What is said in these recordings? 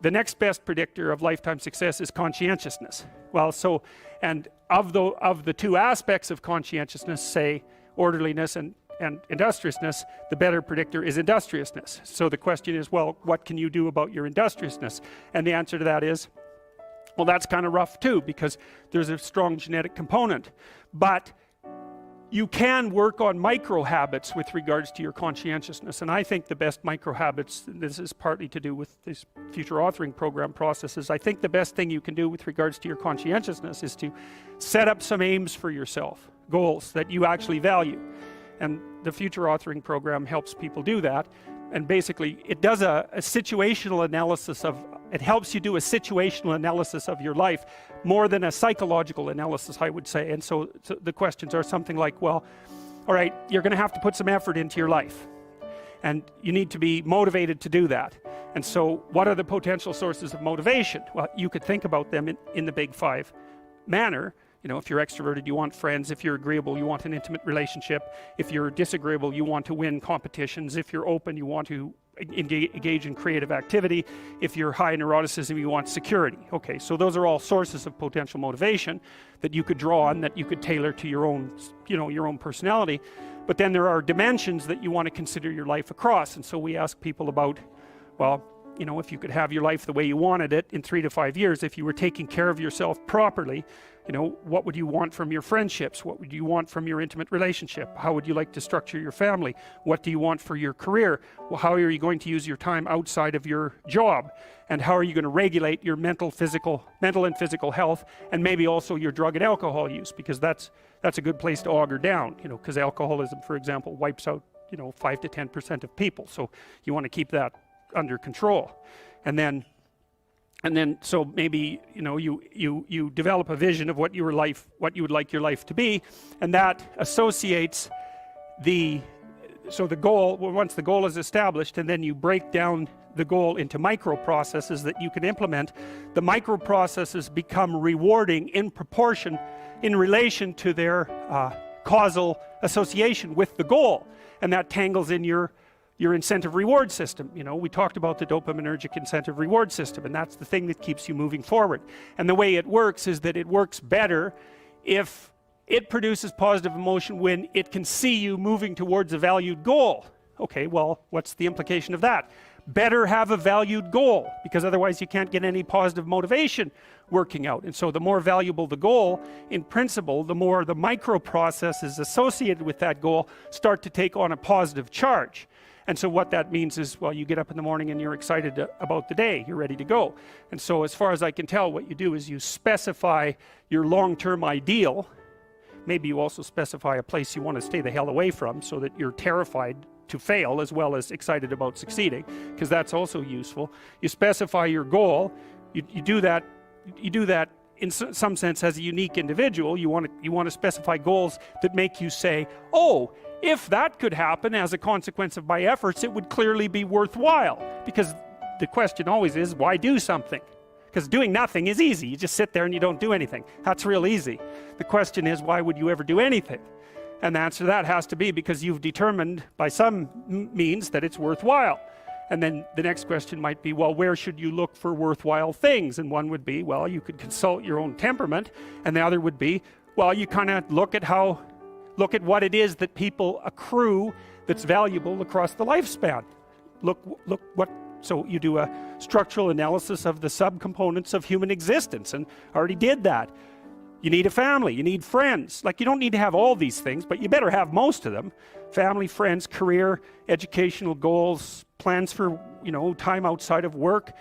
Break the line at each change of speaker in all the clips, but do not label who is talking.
the next best predictor of lifetime success is conscientiousness. Well, so, and of the two aspects of conscientiousness, say orderliness and industriousness, the better predictor is industriousness. So the question is, well, what can you do about your industriousness? And the answer to that is, well, that's kind of rough too, because there's a strong genetic component. But you can work on micro habits with regards to your conscientiousness. And I think the best micro habits, this is partly to do with this future authoring program processes, I think the best thing you can do with regards to your conscientiousness is to set up some aims for yourself, goals that you actually value. And the future authoring program helps people do that. And basically it does a situational analysis of, it helps you do a situational analysis of your life more than a psychological analysis, I would say. And so the questions are something like, well, all right, you're going to have to put some effort into your life, and you need to be motivated to do that. And so what are the potential sources of motivation? Well, you could think about them in the big five manner. You know, if you're extroverted, you want friends. If you're agreeable, you want an intimate relationship. If you're disagreeable, you want to win competitions. If you're open, you want to engage in creative activity. If you're high in neuroticism, you want security. Okay, so those are all sources of potential motivation that you could draw on, that you could tailor to your own, you know, your own personality. But then there are dimensions that you want to consider your life across. And so we ask people about, well, you know, if you could have your life the way you wanted it in 3 to 5 years, if you were taking care of yourself properly, you know, what would you want from your friendships? What would you want from your intimate relationship? How would you like to structure your family? What do you want for your career? Well, how are you going to use your time outside of your job? And how are you going to regulate your mental and physical health, and maybe also your drug and alcohol use? Because that's a good place to auger down, you know, because alcoholism, for example, wipes out, you know, 5 to 10% of people. So you want to keep that under control. And then so maybe, you know, you develop a vision of what you would like your life to be, and that associates the goal. Well, once the goal is established, and then you break down the goal into micro processes that you can implement. The micro processes become rewarding in proportion, in relation to their causal association with the goal, and that tangles in your incentive reward system. You know, we talked about the dopaminergic incentive reward system, and that's the thing that keeps you moving forward. And the way it works is that it works better if it produces positive emotion when it can see you moving towards a valued goal. Okay, well, what's the implication of that? Better have a valued goal, because otherwise you can't get any positive motivation working out. And so the more valuable the goal, in principle, the more the micro processes associated with that goal start to take on a positive charge. And so what that means is, well, you get up in the morning and you're excited about the day, you're ready to go. And so as far as I can tell, what you do is you specify your long-term ideal. Maybe you also specify a place you want to stay the hell away from, so that you're terrified to fail as well as excited about succeeding, because that's also useful. You specify your goal. You do that in some sense as a unique individual. You want to specify goals that make you say, oh, if that could happen as a consequence of my efforts, it would clearly be worthwhile. Because the question always is, why do something? Because doing nothing is easy. You just sit there and you don't do anything. That's real easy. The question is, why would you ever do anything? And the answer to that has to be because you've determined by some means that it's worthwhile. And then the next question might be, well, where should you look for worthwhile things? And one would be, well, you could consult your own temperament. And the other would be, well, you kind of look at what it is that people accrue that's valuable across the lifespan. So you do a structural analysis of the subcomponents of human existence, and I already did that. You need a family, you need friends. Like, you don't need to have all these things, but you better have most of them. Family, friends, career, educational goals, plans for, you know, time outside of work,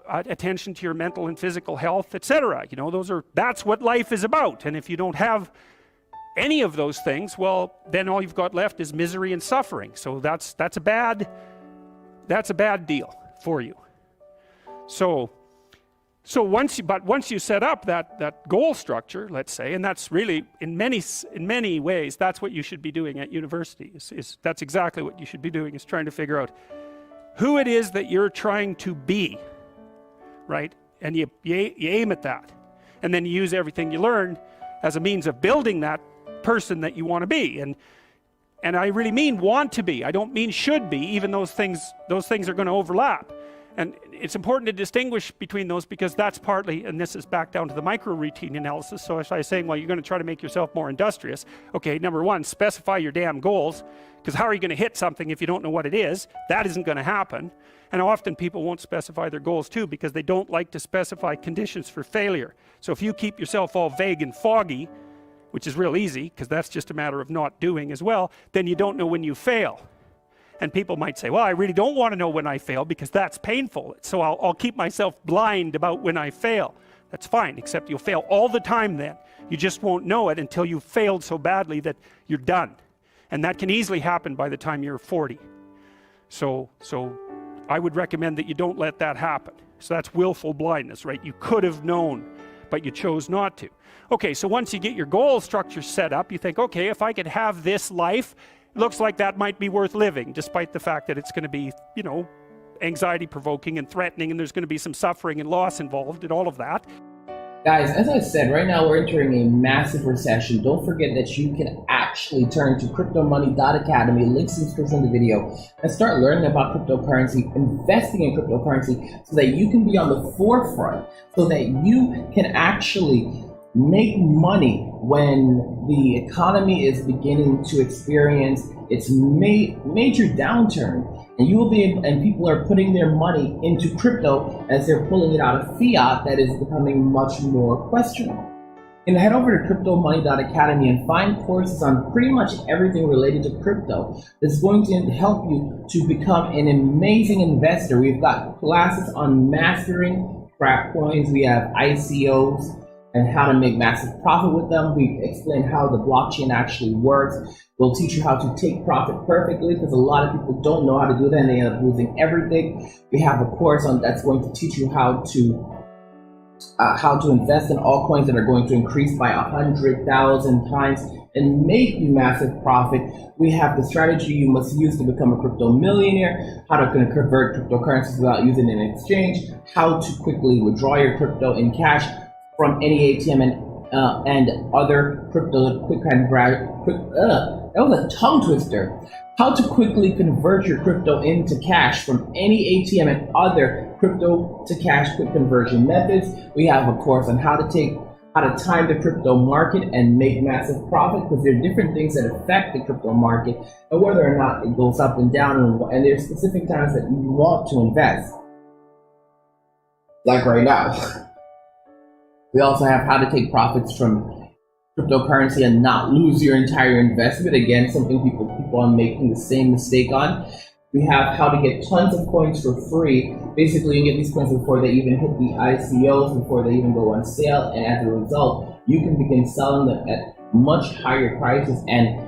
attention to your mental and physical health, etc. You know, that's what life is about. And if you don't have any of those things, well, then all you've got left is misery and suffering. So that's a bad deal for you. So once you set up that goal structure, let's say, and that's really in many ways that's what you should be doing at university. That's exactly what you should be doing, is trying to figure out who it is that you're trying to be, right? And you aim at that, and then you use everything you learn as a means of building that person that you want to be. And I really mean want to be. I don't mean should be, even those things are going to overlap. And it's important to distinguish between those, because that's partly, and this is back down to the micro routine analysis. So if I was saying, well, you're going to try to make yourself more industrious. Okay, number one, specify your damn goals, because how are you going to hit something if you don't know what it is? That isn't going to happen. And often people won't specify their goals too, because they don't like to specify conditions for failure. So if you keep yourself all vague and foggy, which is real easy, because that's just a matter of not doing as well, then you don't know when you fail. And people might say, well, I really don't want to know when I fail, because that's painful. So I'll keep myself blind about when I fail. That's fine, except you'll fail all the time then. You just won't know it until you've failed so badly that you're done. And that can easily happen by the time you're 40. So I would recommend that you don't let that happen. So that's willful blindness, right? You could have known, but you chose not to. Okay, so once you get your goal structure set up, you think, okay, if I could have this life, it looks like that might be worth living, despite the fact that it's going to be, you know, anxiety provoking and threatening, and there's going to be some suffering and loss involved and all of that.
Guys, as I said, right now we're entering a massive recession. Don't forget that you can actually turn to cryptomoney.academy, links in the description of the video, and start learning about cryptocurrency, investing in cryptocurrency, so that you can be on the forefront, so that you can actually make money when the economy is beginning to experience its major downturn, and you will be able, and people are putting their money into crypto as they're pulling it out of fiat that is becoming much more questionable. You can head over to cryptomoney.academy and find courses on pretty much everything related to crypto that's going to help you to become an amazing investor. We've got classes on mastering crap coins. We have ICOs and how to make massive profit with them. We explain how the blockchain actually works. We'll teach you how to take profit perfectly, because a lot of people don't know how to do that and they end up losing everything. We have a course on that's going to teach you how to invest in altcoins that are going to increase by 100,000 times and make you massive profit. We have the strategy you must use to become a crypto millionaire, how to convert cryptocurrencies without using an exchange, how to quickly withdraw your crypto in cash from any ATM and other crypto that was a tongue twister. How to quickly convert your crypto into cash from any ATM and other crypto to cash quick conversion methods. We have a course on how to time the crypto market and make massive profit, because there are different things that affect the crypto market and whether or not it goes up and down, and there's specific times that you want to invest, like right now. We also have how to take profits from cryptocurrency and not lose your entire investment. Again, something people keep on making the same mistake on. We have how to get tons of coins for free. Basically, you get these coins before they even hit the ICOs, before they even go on sale, and as a result, you can begin selling them at much higher prices and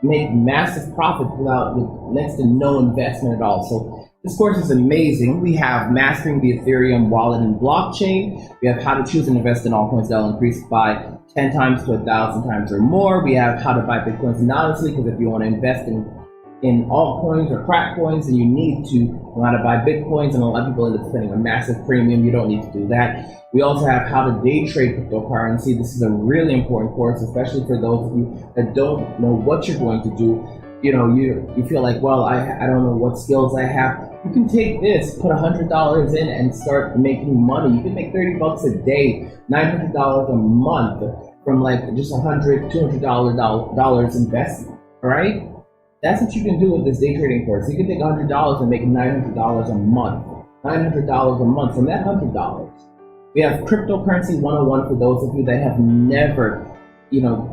make massive profit with next to no investment at all. So this course is amazing. We have mastering the Ethereum wallet and blockchain. We have how to choose and invest in altcoins that will increase by 10 times to 1,000 times or more. We have how to buy Bitcoins anonymously, because if you want to invest in altcoins or crack coins, then you need to know how to buy Bitcoins, and a lot of people end up spending a massive premium. You don't need to do that. We also have how to day trade cryptocurrency. This is a really important course, especially for those of you that don't know what you're going to do. You know, you feel like, well, I don't know what skills I have. You can take this, put $100 in, and start making money. You can make $30 a day, $900 a month from like just $100, $200 investment. All right, that's what you can do with this day trading course. You can take $100 and make $900 a month. $900 a month from that $100. We have cryptocurrency 101 for those of you that have never,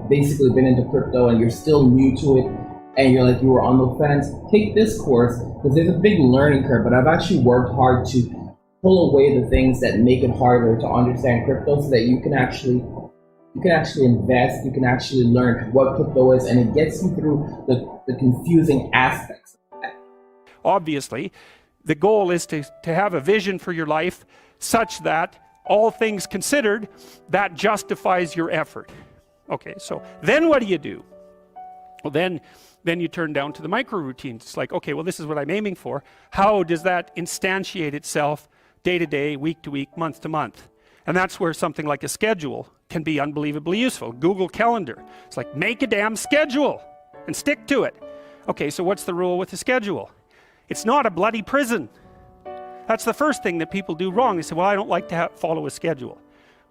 basically been into crypto and you're still new to it, and you're like, you were on the fence. Take this course, because there's a big learning curve, but I've actually worked hard to pull away the things that make it harder to understand crypto, so that you can actually invest, you can actually learn what crypto is, and it gets you through the confusing aspects of that.
Obviously, the goal is to have a vision for your life such that, all things considered, that justifies your effort. Okay, so then what do? Well, then you turn down to the micro routines. It's like, okay, well, this is what I'm aiming for. How does that instantiate itself day to day, week to week, month to month? And that's where something like a schedule can be unbelievably useful. Google Calendar. It's like, make a damn schedule and stick to it. Okay, so what's the rule with the schedule? It's not a bloody prison. That's the first thing that people do wrong. They say, well, I don't like to follow a schedule.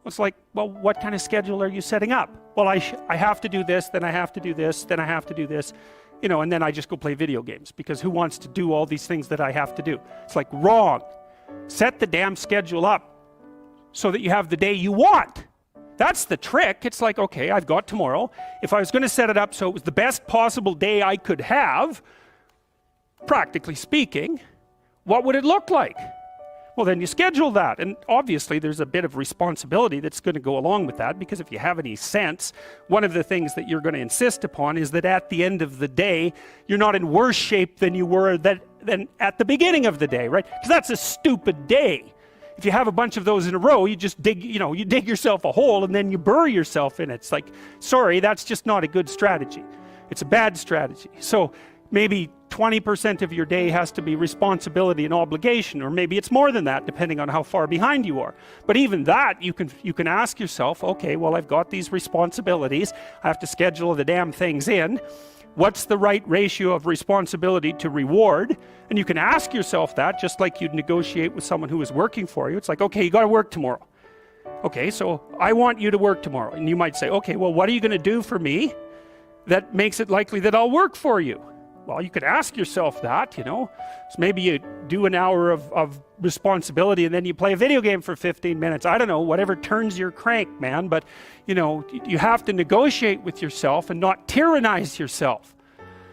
It's like, well, what kind of schedule are you setting up? Well, I have to do this, then I have to do this, then I have to do this, you know, and then I just go play video games, because who wants to do all these things that I have to do? It's like, wrong. Set the damn schedule up so that you have the day you want. That's the trick. It's like, okay, I've got tomorrow. If I was going to set it up so it was the best possible day I could have, practically speaking, what would it look like? Well, then you schedule that. And obviously there's a bit of responsibility that's going to go along with that, because if you have any sense, one of the things that you're going to insist upon is that at the end of the day, you're not in worse shape than you were than at the beginning of the day, right? Because that's a stupid day. If you have a bunch of those in a row, you just dig, you know, you dig yourself a hole and then you bury yourself in it. It's like, sorry, that's just not a good strategy. It's a bad strategy. So maybe 20% of your day has to be responsibility and obligation, or maybe it's more than that, depending on how far behind you are. But even that, you can ask yourself, okay, well, I've got these responsibilities. I have to schedule the damn things in. What's the right ratio of responsibility to reward? And you can ask yourself that, just like you'd negotiate with someone who is working for you. It's like, okay, you got to work tomorrow. Okay, so I want you to work tomorrow. And you might say, okay, well, what are you going to do for me that makes it likely that I'll work for you? Well, you could ask yourself that, you know. So maybe you do an hour of responsibility and then you play a video game for 15 minutes. I don't know, whatever turns your crank, man. But, you know, you have to negotiate with yourself and not tyrannize yourself.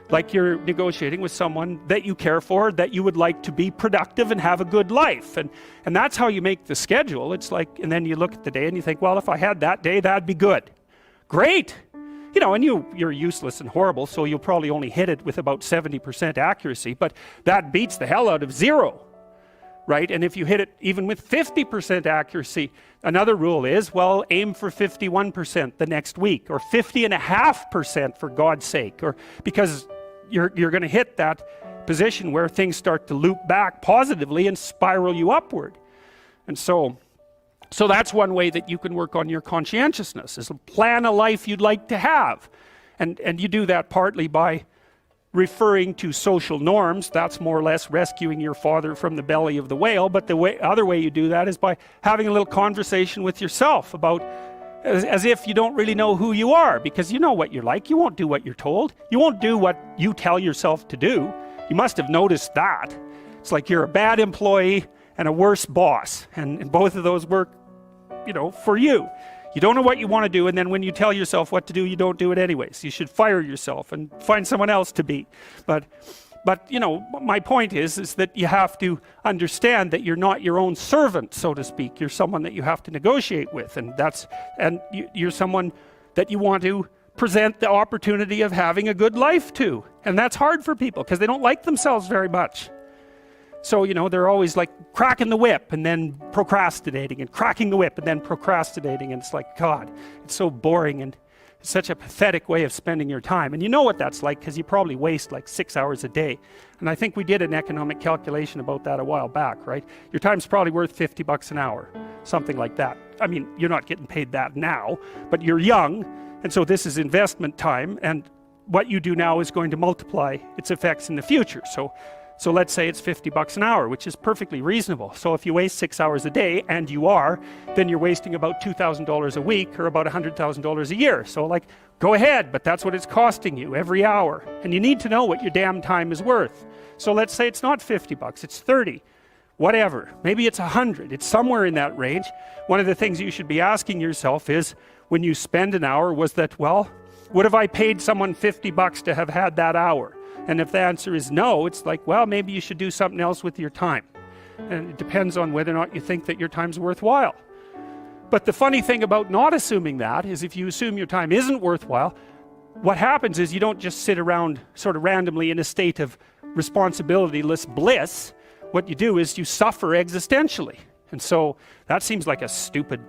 Like you're negotiating with someone that you care for, that you would like to be productive and have a good life. And that's how you make the schedule. It's like, and then you look at the day and you think, well, if I had that day, that'd be good. Great. You know, and you're useless and horrible, so you'll probably only hit it with about 70% accuracy, but that beats the hell out of 0, right? And if you hit it even with 50% accuracy, another rule is, well, aim for 51% the next week, or 50.5% for God's sake, or because you're going to hit that position where things start to loop back positively and spiral you upward. And so that's one way that you can work on your conscientiousness, is plan a life you'd like to have. And you do that partly by referring to social norms. That's more or less rescuing your father from the belly of the whale. But the other way you do that is by having a little conversation with yourself about, as if you don't really know who you are, because you know what you're like. You won't do what you're told. You won't do what you tell yourself to do. You must have noticed that. It's like you're a bad employee and a worse boss, and both of those work, you know, for you. You don't know what you want to do, and then when you tell yourself what to do, you don't do it anyways. You should fire yourself and find someone else to be. But you know, my point is that you have to understand that you're not your own servant, so to speak. You're someone that you have to negotiate with, and you're someone that you want to present the opportunity of having a good life to. And that's hard for people because they don't like themselves very much. So, you know, they're always like cracking the whip and then procrastinating, and cracking the whip and then procrastinating. And it's like, God, it's so boring, and it's such a pathetic way of spending your time. And you know what that's like, because you probably waste like 6 hours a day. And I think we did an economic calculation about that a while back, right? Your time's probably worth $50 an hour, something like that. I mean, you're not getting paid that now, but you're young, and so this is investment time, and what you do now is going to multiply its effects in the future. So let's say it's $50 an hour, which is perfectly reasonable. So if you waste 6 hours a day, and you are, then you're wasting about $2,000 a week, or about $100,000 a year. So like, go ahead, but that's what it's costing you every hour. And you need to know what your damn time is worth. So let's say it's not $50, it's 30, whatever. Maybe it's 100, it's somewhere in that range. One of the things you should be asking yourself is, when you spend an hour, was that, well, would have I paid someone $50 to have had that hour? And if the answer is no, it's like, well, maybe you should do something else with your time. And it depends on whether or not you think that your time's worthwhile. But the funny thing about not assuming that is, if you assume your time isn't worthwhile, what happens is you don't just sit around sort of randomly in a state of responsibilityless bliss. What you do is you suffer existentially. And so that seems like a stupid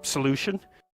solution.